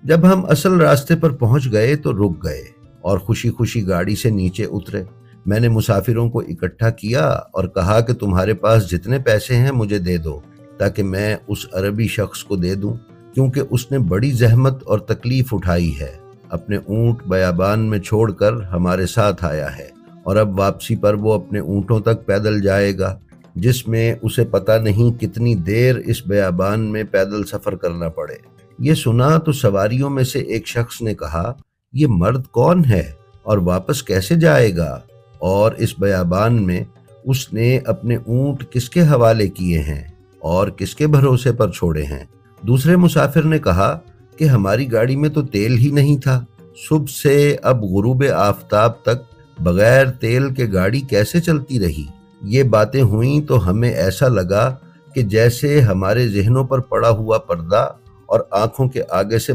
जब हम असल रास्ते पर पहुंच गए तो रुक गए और खुशी खुशी गाड़ी से नीचे उतरे। मैंने मुसाफिरों को इकट्ठा किया और कहा कि तुम्हारे पास जितने पैसे हैं मुझे दे दो, ताकि मैं उस अरबी शख्स को दे दूं, क्योंकि उसने बड़ी जहमत और तकलीफ उठाई है। अपने ऊंट बयाबान में छोड़कर हमारे साथ आया है और अब वापसी पर वो अपने ऊंटों तक पैदल जाएगा, जिसमें उसे पता नहीं कितनी देर इस बयाबान में पैदल सफर करना पड़े। ये सुना तो सवारियों में से एक शख्स ने कहा, ये मर्द कौन है और वापस कैसे जाएगा, और इस बयाबान में उसने अपने ऊंट किसके हवाले किए हैं और किसके भरोसे पर छोड़े हैं। दूसरे मुसाफिर ने कहा कि हमारी गाड़ी में तो तेल ही नहीं था। सुबह से अब गुरूब आफताब तक बगैर तेल के गाड़ी कैसे चलती रही। ये बातें हुई तो हमें ऐसा लगा कि जैसे हमारे जहनों पर पड़ा हुआ पर्दा और आंखों के आगे से